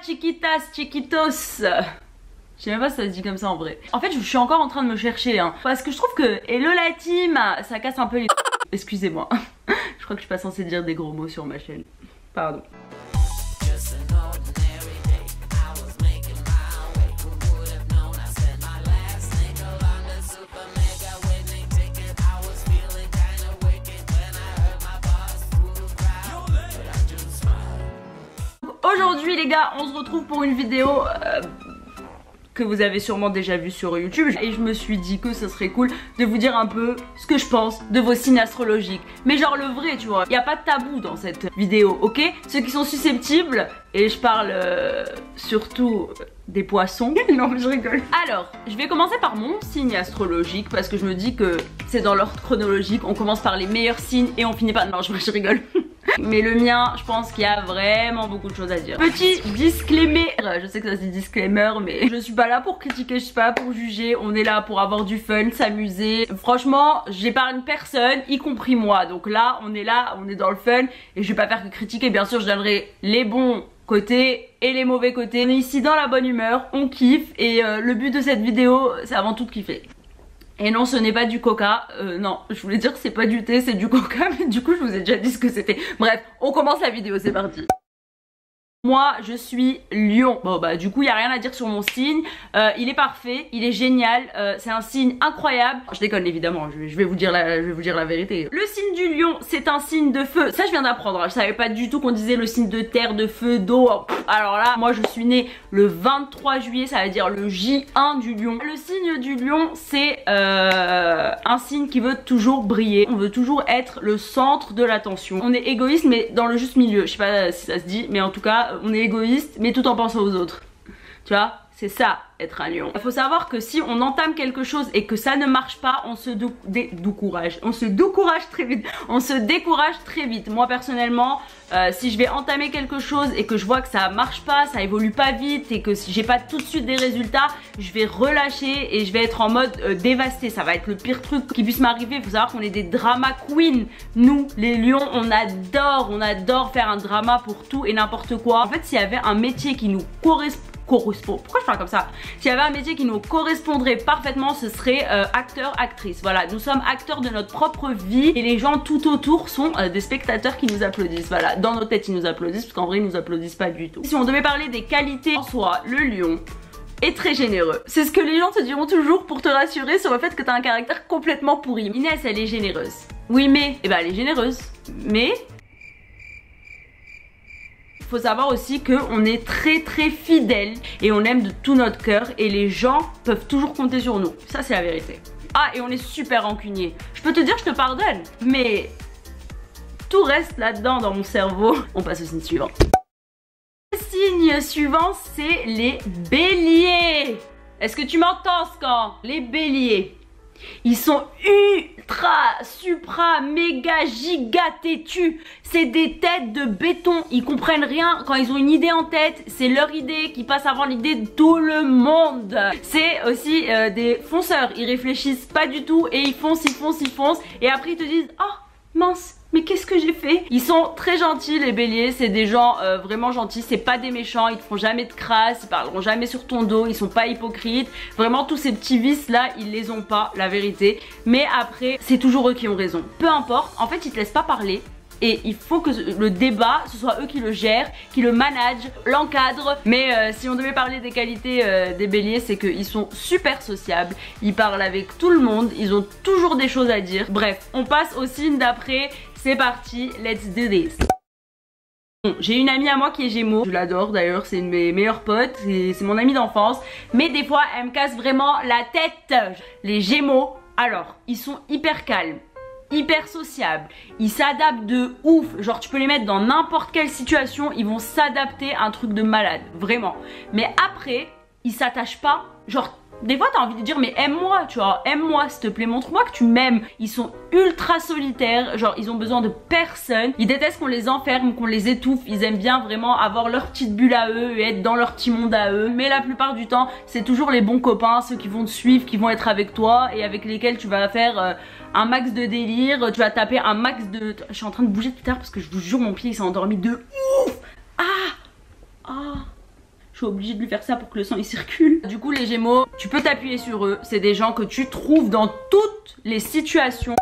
chiquitas, chiquitos. Je sais même pas si ça se dit comme ça en vrai. En fait je suis encore en train de me chercher hein, parce que je trouve que hello la team, ça casse un peu les... Excusez-moi. Je crois que je suis pas censée dire des gros mots sur ma chaîne. Pardon. Aujourd'hui les gars, on se retrouve pour une vidéo que vous avez sûrement déjà vu sur YouTube et je me suis dit que ce serait cool de vous dire un peu ce que je pense de vos signes astrologiques, mais genre le vrai tu vois, il n'y a pas de tabou dans cette vidéo, ok? Ceux qui sont susceptibles, et je parle surtout des poissons. Non mais je rigole. Alors, je vais commencer par mon signe astrologique parce que je me dis que c'est dans l'ordre chronologique, on commence par les meilleurs signes et on finit par... Non je rigole. Mais le mien, je pense qu'il y a vraiment beaucoup de choses à dire. Petit disclaimer, je sais que ça se dit disclaimer, mais je suis pas là pour critiquer, je suis pas là pour juger. On est là pour avoir du fun, s'amuser. Franchement, j'épargne personne, y compris moi. Donc là, on est dans le fun et je vais pas faire que critiquer. Bien sûr, je donnerai les bons côtés et les mauvais côtés. On est ici dans la bonne humeur, on kiffe et le but de cette vidéo, c'est avant tout de kiffer. Et non, ce n'est pas du coca, non, je voulais dire que c'est pas du thé, c'est du coca, mais du coup je vous ai déjà dit ce que c'était. Bref, on commence la vidéo, c'est parti. Moi je suis lion. Bon bah du coup il n'y a rien à dire sur mon signe. Il est parfait, il est génial, c'est un signe incroyable. Je déconne évidemment, je vais vous dire la vérité. Le signe du lion c'est un signe de feu. Ça je viens d'apprendre, je savais pas du tout qu'on disait le signe de terre, de feu, d'eau. Alors là moi je suis née le 23 juillet, ça veut dire le J1 du lion. Le signe du lion c'est un signe qui veut toujours briller. On veut toujours être le centre de l'attention. On est égoïste mais dans le juste milieu. Je sais pas si ça se dit, mais en tout cas on est égoïste mais tout en pensant aux autres. Tu vois, c'est ça être un lion. Il faut savoir que si on entame quelque chose et que ça ne marche pas, on se décourage. On se décourage très vite. On se décourage très vite. Moi personnellement, si je vais entamer quelque chose et que je vois que ça marche pas, ça évolue pas vite et que si j'ai pas tout de suite des résultats, je vais relâcher et je vais être en mode dévasté. Ça va être le pire truc qui puisse m'arriver. Il faut savoir qu'on est des drama queens. Nous, les lions, on adore faire un drama pour tout et n'importe quoi. En fait, s'il y avait un métier qui nous correspond, pourquoi je parle comme ça? S'il y avait un métier qui nous correspondrait parfaitement, ce serait acteur, actrice. Voilà, nous sommes acteurs de notre propre vie et les gens tout autour sont des spectateurs qui nous applaudissent. Voilà, dans nos têtes ils nous applaudissent parce qu'en vrai ils nous applaudissent pas du tout. Si on devait parler des qualités en soi, le lion est très généreux. C'est ce que les gens te diront toujours pour te rassurer sur le fait que t'as un caractère complètement pourri. Inès elle est généreuse. Oui mais, eh ben elle est généreuse. Mais... faut savoir aussi qu'on est très fidèle et on aime de tout notre cœur et les gens peuvent toujours compter sur nous. Ça c'est la vérité. Ah et on est super rancunier. Je peux te dire je te pardonne, mais tout reste là-dedans dans mon cerveau. On passe au signe suivant. Le signe suivant c'est les béliers. Est-ce que tu m'entends Scan? Les béliers. Ils sont ultra, supra, méga, giga têtus. C'est des têtes de béton. Ils comprennent rien. Quand ils ont une idée en tête, c'est leur idée qui passe avant l'idée de tout le monde. C'est aussi des fonceurs. Ils réfléchissent pas du tout et ils foncent. Et après ils te disent oh mince, mais qu'est-ce que j'ai fait? Ils sont très gentils les béliers, c'est des gens vraiment gentils, c'est pas des méchants, ils te font jamais de crasse, ils parleront jamais sur ton dos, ils sont pas hypocrites. Vraiment tous ces petits vices là, ils les ont pas, la vérité. Mais après, c'est toujours eux qui ont raison. Peu importe, en fait ils te laissent pas parler. Et il faut que le débat, ce soit eux qui le gèrent, qui le managent, l'encadrent. Mais si on devait parler des qualités des béliers, c'est qu'ils sont super sociables. Ils parlent avec tout le monde, ils ont toujours des choses à dire. Bref, on passe au signe d'après. C'est parti, let's do this. Bon, j'ai une amie à moi qui est Gémeaux, je l'adore d'ailleurs, c'est une de mes meilleures potes, c'est mon amie d'enfance. Mais des fois, elle me casse vraiment la tête. Les Gémeaux, alors, ils sont hyper calmes. Hyper sociables, ils s'adaptent de ouf, genre tu peux les mettre dans n'importe quelle situation, ils vont s'adapter à un truc de malade, vraiment. Mais après, ils s'attachent pas, genre des fois t'as envie de dire mais aime-moi, tu vois, aime-moi s'il te plaît, montre-moi que tu m'aimes. Ils sont ultra solitaires, genre ils ont besoin de personne, ils détestent qu'on les enferme, qu'on les étouffe, ils aiment bien vraiment avoir leur petite bulle à eux et être dans leur petit monde à eux. Mais la plupart du temps c'est toujours les bons copains, ceux qui vont te suivre, qui vont être avec toi et avec lesquels tu vas faire un max de délire, tu vas taper un max de... Je suis en train de bouger tout à l'heure parce que je vous jure mon pied il s'est endormi de ouf. Ah. suis obligée de lui faire ça pour que le sang il circule. Du coup les Gémeaux, tu peux t'appuyer sur eux. C'est des gens que tu trouves dans toutes les situations.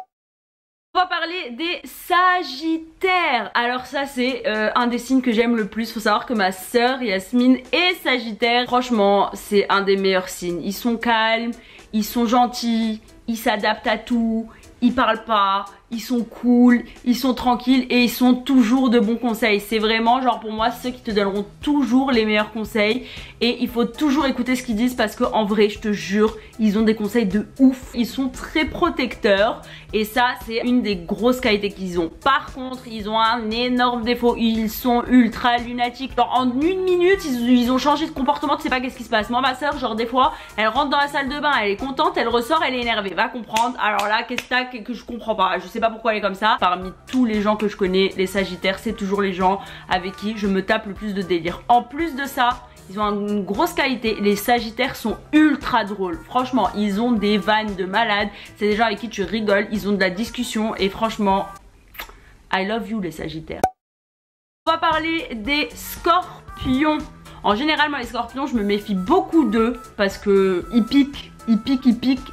On va parler des Sagittaires. Alors ça c'est un des signes que j'aime le plus. Faut savoir que ma sœur Yasmine est Sagittaire. Franchement c'est un des meilleurs signes. Ils sont calmes, ils sont gentils, ils s'adaptent à tout, ils parlent pas, ils sont cool, ils sont tranquilles et ils sont toujours de bons conseils. C'est vraiment genre pour moi ceux qui te donneront toujours les meilleurs conseils et il faut toujours écouter ce qu'ils disent parce que en vrai je te jure ils ont des conseils de ouf. Ils sont très protecteurs et ça c'est une des grosses qualités qu'ils ont. Par contre ils ont un énorme défaut, ils sont ultra lunatiques. Genre en une minute ils ont changé de comportement, tu sais pas qu'est-ce qui se passe. Moi ma soeur genre des fois elle rentre dans la salle de bain, elle est contente, elle ressort, elle est énervée, va comprendre. Alors là qu'est-ce que t'as que je comprends pas, je sais pas pourquoi elle est comme ça. Parmi tous les gens que je connais, les Sagittaires c'est toujours les gens avec qui je me tape le plus de délire. En plus de ça ils ont une grosse qualité, les Sagittaires sont ultra drôles. Franchement ils ont des vannes de malades, c'est des gens avec qui tu rigoles, ils ont de la discussion et franchement I love you les Sagittaires. On va parler des Scorpions. En général moi les Scorpions je me méfie beaucoup d'eux parce que ils piquent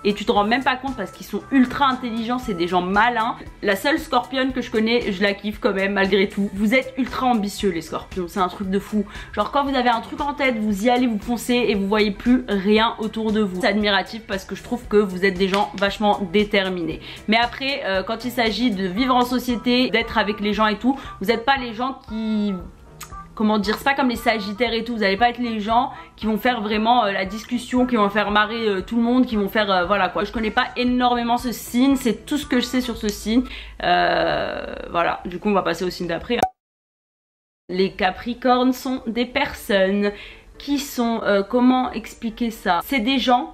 et tu te rends même pas compte parce qu'ils sont ultra intelligents, c'est des gens malins. La seule Scorpionne que je connais, je la kiffe quand même malgré tout. Vous êtes ultra ambitieux les Scorpions, c'est un truc de fou. Genre quand vous avez un truc en tête, vous y allez, vous foncez et vous voyez plus rien autour de vous. C'est admiratif parce que je trouve que vous êtes des gens vachement déterminés. Mais après quand il s'agit de vivre en société, d'être avec les gens et tout, vous n'êtes pas les gens qui... Comment dire, c'est pas comme les Sagittaires et tout, vous allez pas être les gens qui vont faire vraiment la discussion, qui vont faire marrer tout le monde, qui vont faire voilà quoi. Je connais pas énormément ce signe, c'est tout ce que je sais sur ce signe. Voilà, du coup on va passer au signe d'après. Les Capricornes sont des personnes qui sont, comment expliquer ça? C'est des gens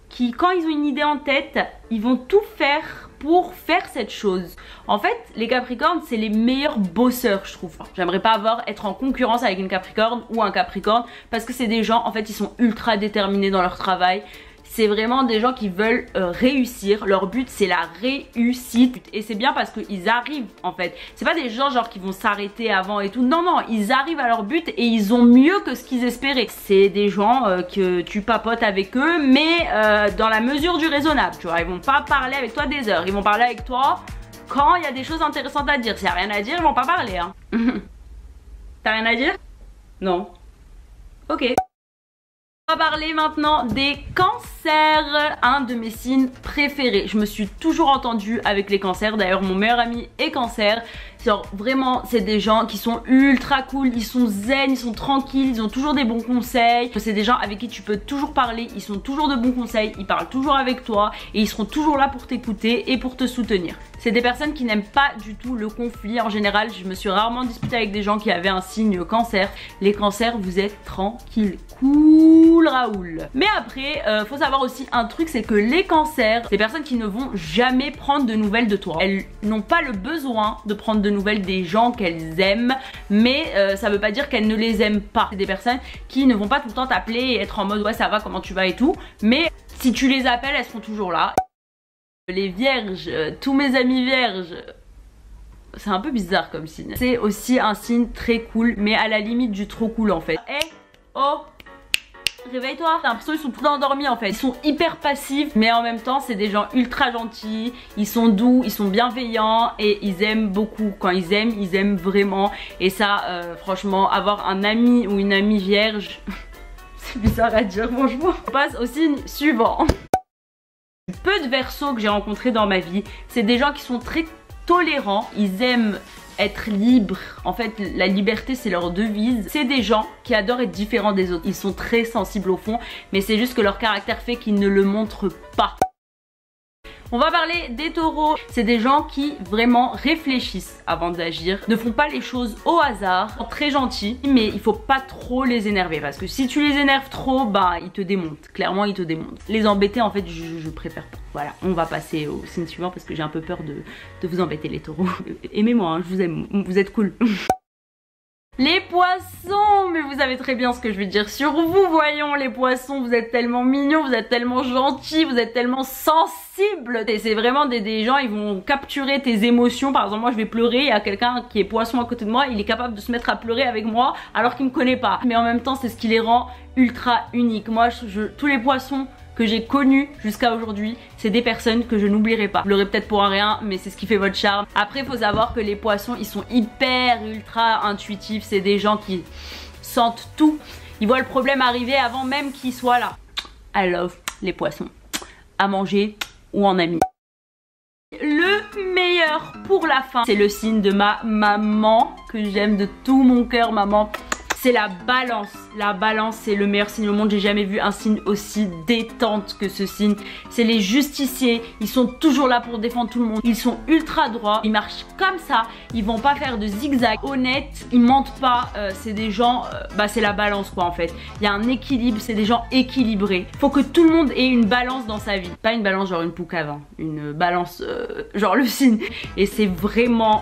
qui quand ils ont une idée en tête, ils vont tout faire pour faire cette chose. En fait les Capricornes c'est les meilleurs bosseurs je trouve. J'aimerais pas être en concurrence avec une Capricorne ou un Capricorne parce que c'est des gens en fait ils sont ultra déterminés dans leur travail. C'est vraiment des gens qui veulent réussir. Leur but c'est la réussite. Et c'est bien parce qu'ils arrivent en fait. C'est pas des gens genre qui vont s'arrêter avant et tout. Non non, ils arrivent à leur but et ils ont mieux que ce qu'ils espéraient. C'est des gens que tu papotes avec eux mais dans la mesure du raisonnable. Tu vois, ils vont pas parler avec toi des heures. Ils vont parler avec toi quand il y a des choses intéressantes à dire. S'il y a rien à dire, ils vont pas parler hein. T'as rien à dire? Non. Ok. On va parler maintenant des cancers, un de mes signes préférés. Je me suis toujours entendue avec les cancers, d'ailleurs mon meilleur ami est cancer. Genre vraiment c'est des gens qui sont ultra cool, ils sont zen, ils sont tranquilles, ils ont toujours des bons conseils. C'est des gens avec qui tu peux toujours parler, ils sont toujours de bons conseils, ils parlent toujours avec toi et ils seront toujours là pour t'écouter et pour te soutenir. C'est des personnes qui n'aiment pas du tout le conflit. En général je me suis rarement disputée avec des gens qui avaient un signe cancer. Les cancers vous êtes tranquilles, cool Raoul. Mais après faut savoir aussi un truc, c'est que les cancers, c'est des personnes qui ne vont jamais prendre de nouvelles de toi. Elles n'ont pas le besoin de prendre de nouvelles des gens qu'elles aiment, mais ça veut pas dire qu'elles ne les aiment pas. C'est des personnes qui ne vont pas tout le temps t'appeler et être en mode ouais ça va, comment tu vas et tout, mais si tu les appelles elles seront toujours là. Les vierges, tous mes amis vierges, c'est un peu bizarre comme signe. C'est aussi un signe très cool mais à la limite du trop cool en fait. Eh oh, réveille-toi. J'ai l'impression qu'ils sont tout le temps endormis en fait. Ils sont hyper passifs mais en même temps c'est des gens ultra gentils. Ils sont doux, ils sont bienveillants et ils aiment beaucoup. Quand ils aiment vraiment. Et ça franchement avoir un ami ou une amie vierge c'est bizarre à dire franchement. On passe au signe suivant. Peu de Verseaux que j'ai rencontrés dans ma vie, c'est des gens qui sont très tolérants. Ils aiment être libres. En fait la liberté c'est leur devise. C'est des gens qui adorent être différents des autres. Ils sont très sensibles au fond mais c'est juste que leur caractère fait qu'ils ne le montrent pas. On va parler des taureaux. C'est des gens qui vraiment réfléchissent avant d'agir, ne font pas les choses au hasard, sont très gentils mais il faut pas trop les énerver parce que si tu les énerves trop bah ils te démontent, clairement ils te démontent. Les embêter en fait je préfère pas. Voilà, on va passer au signe suivant parce que j'ai un peu peur de vous embêter les taureaux. Aimez-moi hein, je vous aime, vous êtes cool. Les poissons, mais vous savez très bien ce que je veux dire sur vous, voyons les poissons, vous êtes tellement mignons, vous êtes tellement gentils, vous êtes tellement sensibles. Et c'est vraiment des gens, ils vont capturer tes émotions. Par exemple, moi je vais pleurer, il y a quelqu'un qui est poisson à côté de moi, il est capable de se mettre à pleurer avec moi alors qu'il me connaît pas. Mais en même temps, c'est ce qui les rend ultra uniques. Moi, tous les poissons que j'ai connus jusqu'à aujourd'hui, c'est des personnes que je n'oublierai pas. Vous l'aurez peut-être pour un rien, mais c'est ce qui fait votre charme. Après, il faut savoir que les poissons, ils sont hyper ultra intuitifs. C'est des gens qui sentent tout. Ils voient le problème arriver avant même qu'il soit là. I love les poissons. À manger ou en ami. Le meilleur pour la fin, c'est le signe de ma maman, que j'aime de tout mon cœur, maman. C'est la balance. La balance, c'est le meilleur signe au monde. J'ai jamais vu un signe aussi détente que ce signe. C'est les justiciers. Ils sont toujours là pour défendre tout le monde. Ils sont ultra droits. Ils marchent comme ça. Ils vont pas faire de zigzag. Honnête, ils mentent pas. C'est des gens, c'est la balance quoi en fait. Il y a un équilibre. C'est des gens équilibrés. Faut que tout le monde ait une balance dans sa vie. Pas une balance genre une poucave. Hein. Une balance genre le signe. Et c'est vraiment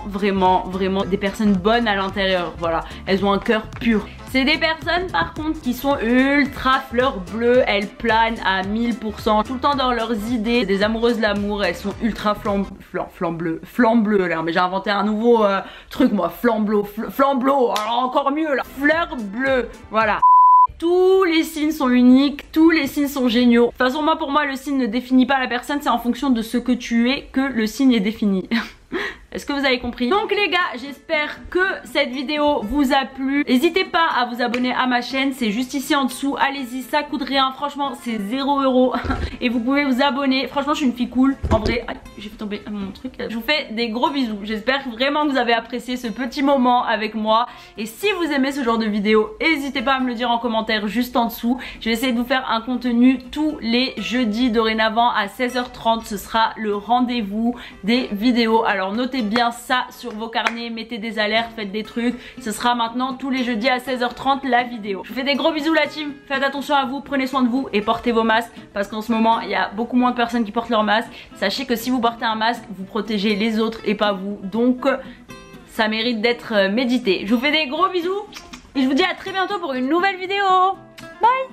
des personnes bonnes à l'intérieur. Voilà. Elles ont un cœur pur. C'est des personnes par contre qui sont ultra fleurs bleues, elles planent à 1000%, tout le temps dans leurs idées, des amoureuses de l'amour, elles sont ultra flambleu là, mais j'ai inventé un nouveau truc moi, flamblo, alors encore mieux là, fleurs bleues, voilà. Tous les signes sont uniques, tous les signes sont géniaux. De toute façon moi pour moi le signe ne définit pas la personne, c'est en fonction de ce que tu es que le signe est défini. Est-ce que vous avez compris? Donc les gars, j'espère que cette vidéo vous a plu. N'hésitez pas à vous abonner à ma chaîne, c'est juste ici en dessous. Allez-y, ça coûte rien, franchement c'est 0 €. Et vous pouvez vous abonner. Franchement je suis une fille cool, en vrai. J'ai fait tomber mon truc. Je vous fais des gros bisous. J'espère vraiment que vous avez apprécié ce petit moment avec moi. Et si vous aimez ce genre de vidéo, n'hésitez pas à me le dire en commentaire juste en dessous. Je vais essayer de vous faire un contenu tous les jeudis dorénavant à 16h30. Ce sera le rendez-vous des vidéos. Alors notez bien ça sur vos carnets, mettez des alertes, faites des trucs. Ce sera maintenant tous les jeudis à 16h30 la vidéo. Je vous fais des gros bisous la team, faites attention à vous, prenez soin de vous et portez vos masques parce qu'en ce moment il y a beaucoup moins de personnes qui portent leur masque. Sachez que si vous portez un masque, vous protégez les autres et pas vous, donc ça mérite d'être médité. Je vous fais des gros bisous et je vous dis à très bientôt pour une nouvelle vidéo. Bye.